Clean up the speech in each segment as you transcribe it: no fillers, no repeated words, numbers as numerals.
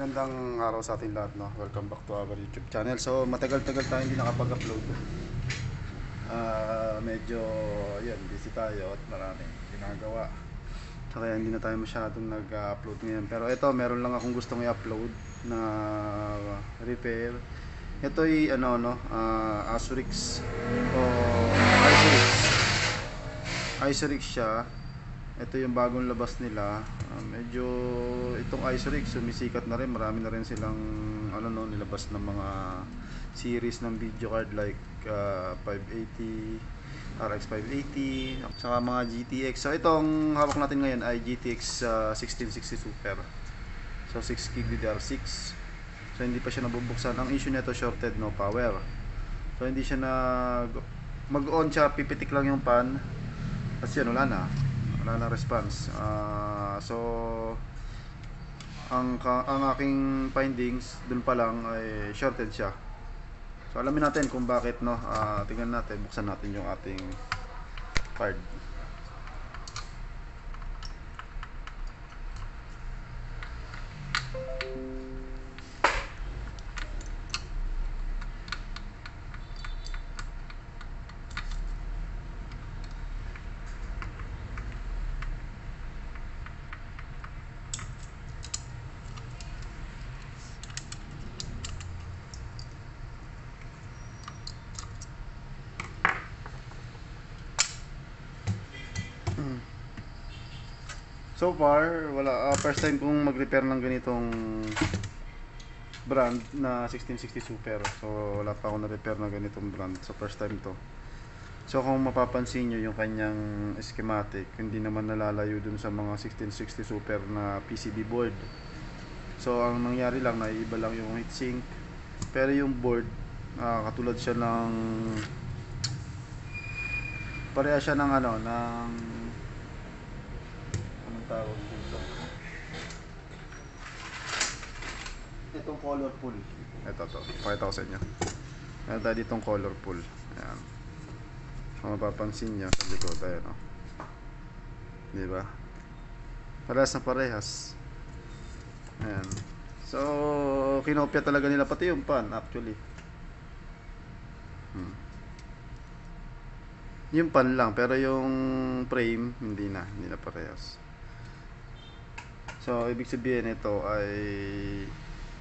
Magandang araw sa ating lahat, no? Welcome back to our YouTube channel. So, matagal-tagal tayo hindi nakapag-upload. Medyo, yun, busy tayo at maraming ginagawa. So, kaya hindi na tayo masyadong nag-upload ngayon. Pero ito, meron lang akong gustong i-upload na repair. Ito ay, Asurix o Isurix. Isurix siya. Ito yung bagong labas nila. Medyo itong Isurix sumisikat na rin. Marami na rin silang nilabas ng mga series ng video card like 580, RX 580, saka mga GTX. So itong hawak natin ngayon ay GTX 1660 Super. So 6GB DDR6. So hindi pa siya nabubuksan. Ang issue nito, shorted, no power. So hindi siya mag-on siya, pipitik lang yung pan. Tapos yan, wala na response. So ang aking findings dun pa lang ay shorted siya. So alamin natin kung bakit, no. Tingnan natin, buksan natin yung ating card. So far, wala. First time kong mag-repair ng ganitong brand na 1660 Super. So wala pa akong na-repair na ganitong brand. So first time to. So kung mapapansin nyo yung kanyang schematic, hindi naman nalalayo dun sa mga 1660 Super na PCB board. So ang nangyari lang, naiiba lang yung heatsink. Pero yung board, katulad siya ng pareha siya ng tawag dito. Itong colorful. Ito to. Pakita ko sa inyo. Meron tayo ditong colorful. Ayan. Kung mapapansin nyo sa likod, ayan o. Diba? Parehas na parehas. Ayan. So, kinopya talaga nila pati yung pan actually. Yung pan lang, pero yung frame hindi na parehas. So, ibig sabihin ito ay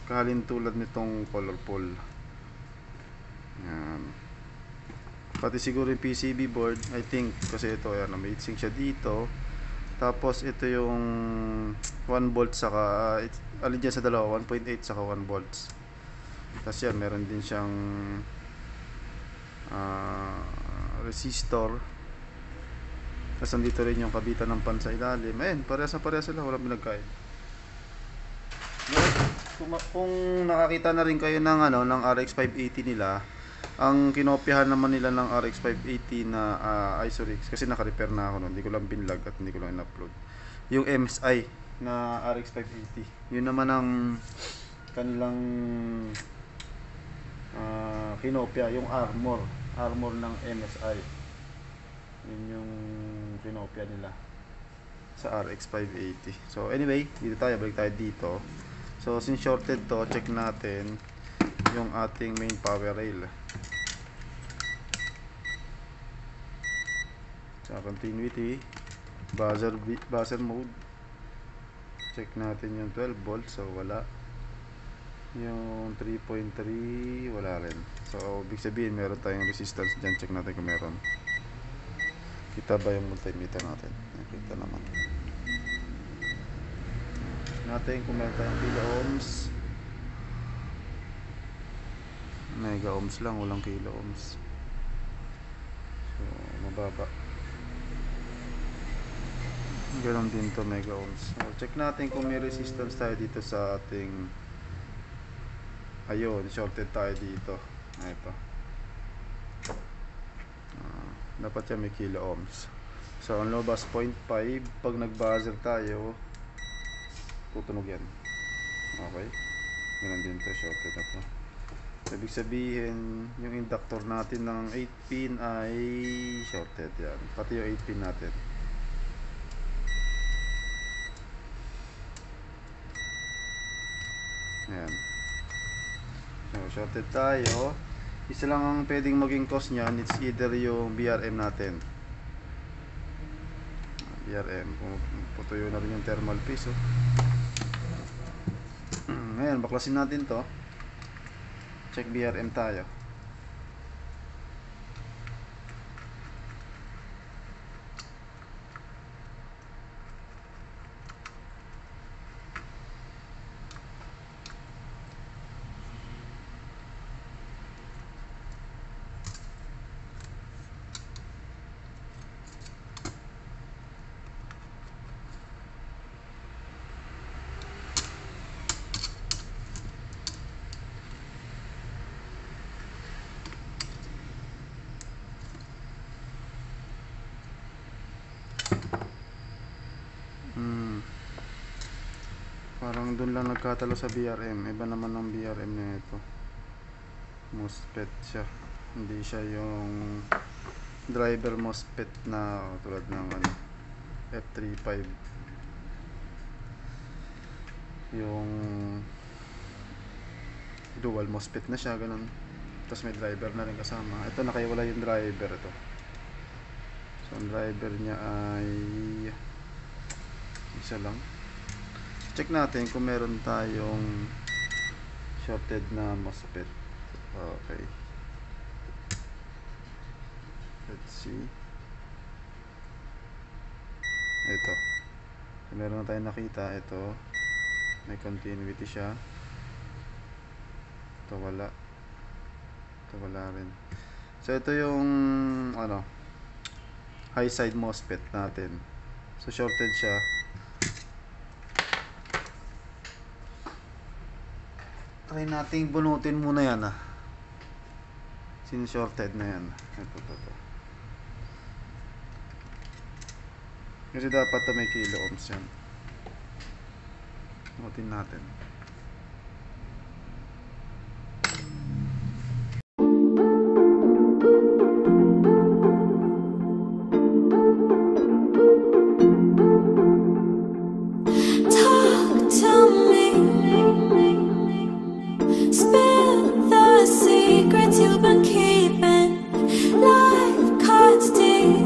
kahalintulad nitong colorful. Yan. Pati siguro yung PCB board, I think, kasi ito, yan, may heatsink siya dito. Tapos, ito yung 1 volt saka, alin dyan sa dalawa, 1.8 saka 1 volts. Tapos yan, meron din siyang resistor. Tapos nandito rin yung kabitan ng pan sa ilalim. Ayan, parehas na parehas sila, walang pinagkait. Kung nakakita na rin kayo ng RX 580 nila, ang kinopyahan naman nila ng RX 580 na Isurix, kasi naka-repair na ako nun, hindi ko lang binlog at hindi ko lang in-upload. Yung MSI na RX 580, yun naman ang kanilang kinopya, yung armor ng MSI. Yun yung kinopya nila sa RX 580. So anyway, balik tayo dito. So since shorted to, check natin yung ating main power rail. Sa continuity, buzzer mode, check natin yung 12 volts. So wala. Yung 3.3 wala rin. So ibig sabihin meron tayong resistance dyan. Check natin kung meron. Kita ba yung multimeter natin? Nakita naman. Natin kung meron tayong kilo ohms. Mega ohms lang, walang kilo ohms. So mababa. Ganon din to, mega ohms. So check natin kung may resistance tayo dito sa ating, ayun, shorted tayo dito. Ito. Dapat yan may kilo ohms. So ang lobas 0.5. Pag nag-buzzer tayo, tutunog yan. Okay, ganun din to, shorted na to. Ibig sabihin yung inductor natin ng 8 pin ay shorted yan, pati yung 8 pin natin. Ayan. So, shorted tayo. Isa lang ang pwedeng maging cause niyan. It's either yung BRM natin. BRM. Putuyo na rin yung thermal piece. Oh. Ngayon, baklasin natin to. Check BRM tayo. Parang dun lang nagkatalo sa BRM. Iba naman ang BRM na ito. MOSFET siya. Hindi siya yung driver MOSFET na tulad ng F35. Yung dual MOSFET na siya, ganun. Tapos may driver na rin kasama. Ito nakaiwala yung driver ito. So ang driver niya ay isa lang. Check natin kung meron tayong shorted na MOSFET. Okay. Let's see. Ito. Meron na tayong nakita. Ito. May continuity siya. Ito wala. Ito wala rin. So ito yung high side MOSFET natin. So shorted siya. Try nating bunutin muna yan Sin-shorted na yan. Ito. Kasi dapat may kilo ohms yan. Bunutin natin. Spill the secrets you've been keeping. Life cuts deep.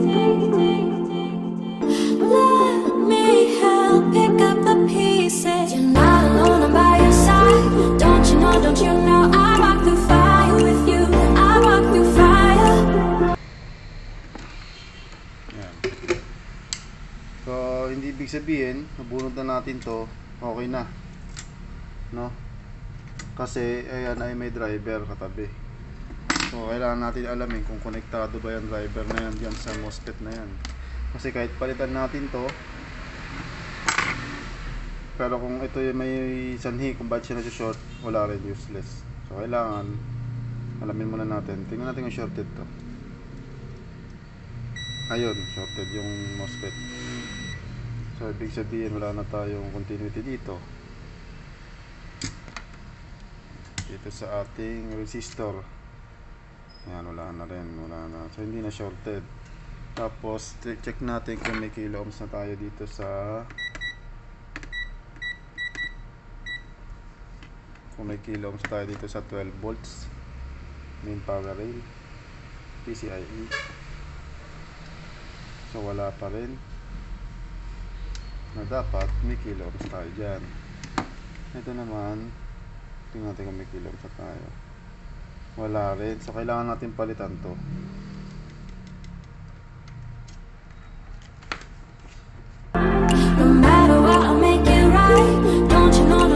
Let me help pick up the pieces. You're not alone, I'm by your side. Don't you know I walk through fire with you. I walk through fire. Yan. So hindi ibig sabihin nabunod na natin to, okay na, no? Kasi ayan ay may driver katabi. So kailangan natin alamin kung konektado ba yung driver na yan dyan sa MOSFET na yan. Kasi kahit palitan natin to, pero kung ito yung may sanhi kung bakit siya nasa-short, wala rin, useless. So kailangan alamin muna natin. Tingnan natin yung shorted to. Ayun, shorted yung MOSFET. So ibig sabihin wala na tayong continuity dito. Dito sa ating resistor. Ayan, wala na rin, wala na. So hindi na shorted. Tapos check natin kung may kilo ohms na tayo dito sa kilo ohms tayo dito sa 12 volts main power rail PCIe. So wala pa rin, na dapat may kilo ohms tayo dyan. Ito naman, tingnan natin kung may kilo ohms tayo. Wala rin, so kailangan natin palitan to. No matter what, I'll make it right. Don't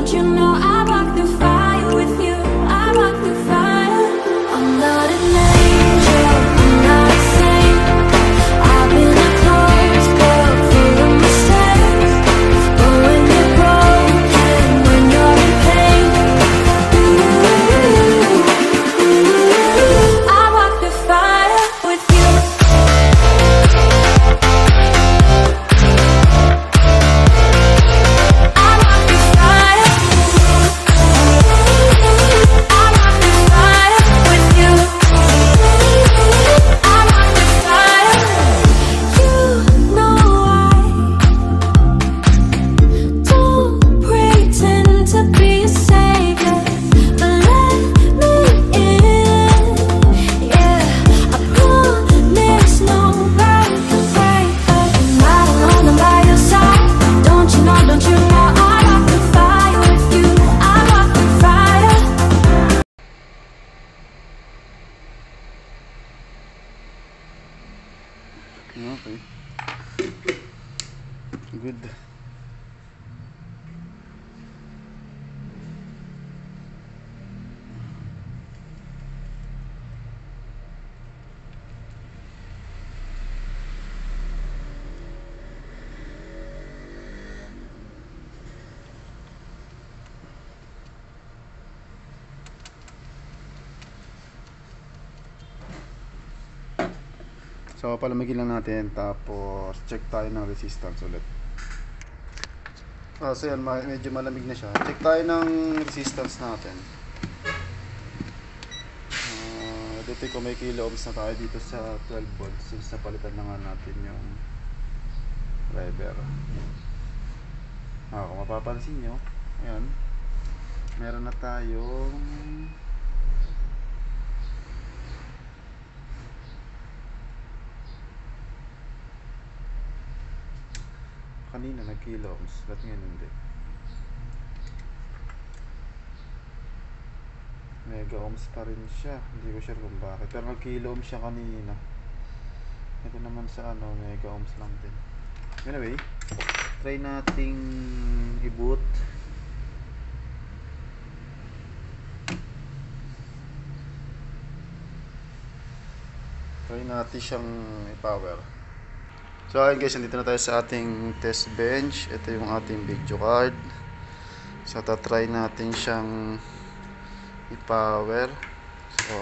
you know I walk through fire with you. I walk through fire. I'm not an angel, I'm not a saint. I've been a closed book full of mistakes. But when you're broken, when you're in pain, I walk through fire. So palamigin lang natin, tapos check tayo ng resistance ulit. So yan, medyo malamig na siya. Check tayo ng resistance natin. Dito kung may kilo ohms na tayo dito sa 12 volts, since napalitan na nga natin yung driver. Kung mapapansin nyo, ayan, meron na tayong kanina nag kilo ohms, ba't ngayon hindi? Mega ohms pa rin siya, hindi ko sure kung bakit, pero nag kilo ohms siya kanina. Ito naman sa ano, mega ohms lang din. Anyway, try nating i-boot. Try natin siyang i-power. So ayun guys, nandito na tayo sa ating test bench. Ito yung ating video card. So try natin siyang i-power. So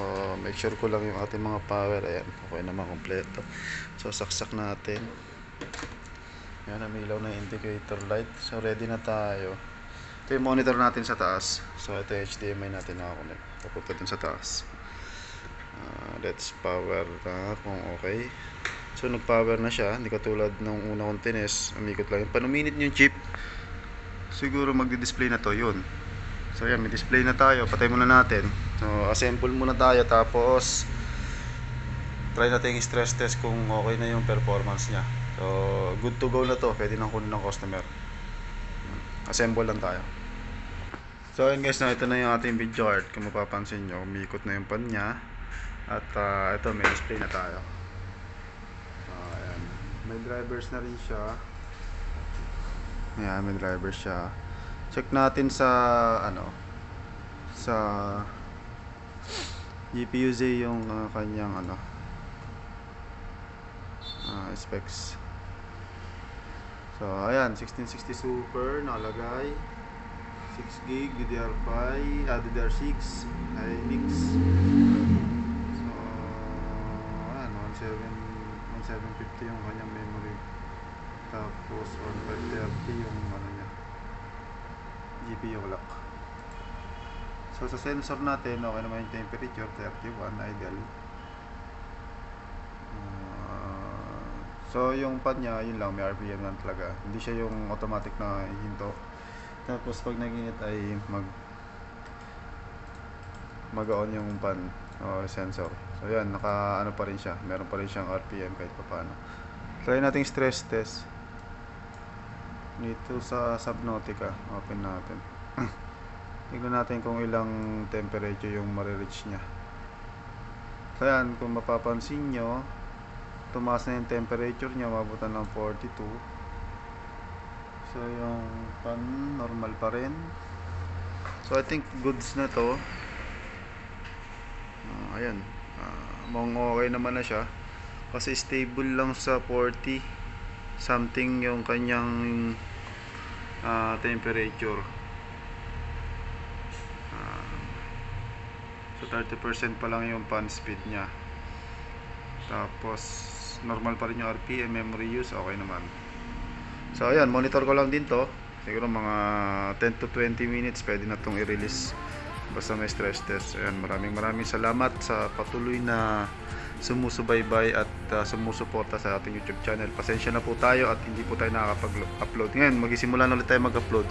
make sure ko lang yung ating mga power. Ayan, okay naman, kompleto. So saksak natin. Ayan, namilaw na yung indicator light. So ready na tayo. Ito yung monitor natin sa taas. So ito yung HDMI natin nakakonect. Papunta dun sa taas. Let's power na kung okay. So nag-power na siya, hindi katulad nung una kong tines, umikot lang yun. Panuminit yung chip, siguro magdi-display na to, yun. So yan, may display na tayo, patay muna natin. So assemble muna tayo, tapos try natin yung stress test kung okay na yung performance niya. So good to go na to, pwede nang kunin ng customer. Assemble lang tayo. So ayun guys, ito na yung ating video card. Kung mapapansin nyo, umikot na yung pan niya. At ito, may display na tayo. Ayan. May drivers na rin siya. Ayan, may drivers siya. Check natin sa ano, sa GPU-Z yung kanyang ano, specs. So ayan, 1660 Super nakalagay, 6GB DDR5, DDR6 ay mix. So ayan, 1750 yung kanyang memory, tapos 1530 yung ano niya, GPU clock. So sa sensor natin, okay naman yung temperature, 31 ideal. So yung pad niya, yun lang, may RPM lang talaga. Hindi siya yung automatic na hinto. Tapos pag nag-init ay mag-on yung pan o sensor. So yan, naka ano pa rin siya, meron pa rin siyang RPM kahit pa paano. Try nating stress test dito sa Subnautica. Open natin. Tignan natin kung ilang temperature yung marireach niya. So yan, kung mapapansin nyo, tumaas na yung temperature niya, mabutan ng 42. So yung pan normal pa rin. So I think goods na to. Ayan, okay naman na siya kasi stable lang sa 40 something yung kanyang temperature. So 30% pa lang yung fan speed niya. Tapos normal pa rin yung RPM, memory use, okay naman. So ayan, monitor ko lang din to. Siguro mga 10 to 20 minutes pwede na itong i-release basta may stress test. Ayan, maraming salamat sa patuloy na sumusubaybay at sumusuporta sa ating YouTube channel. Pasensya na po tayo at hindi po tayo nakakapag-upload. Ngayon, magsisimula na ulit tayo mag-upload.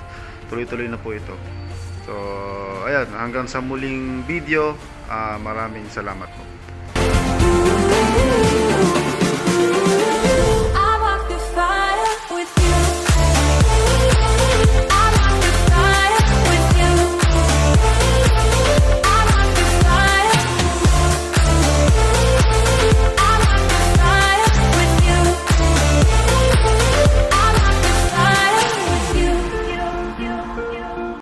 Tuloy-tuloy na po ito. So ayan, hanggang sa muling video, maraming salamat po.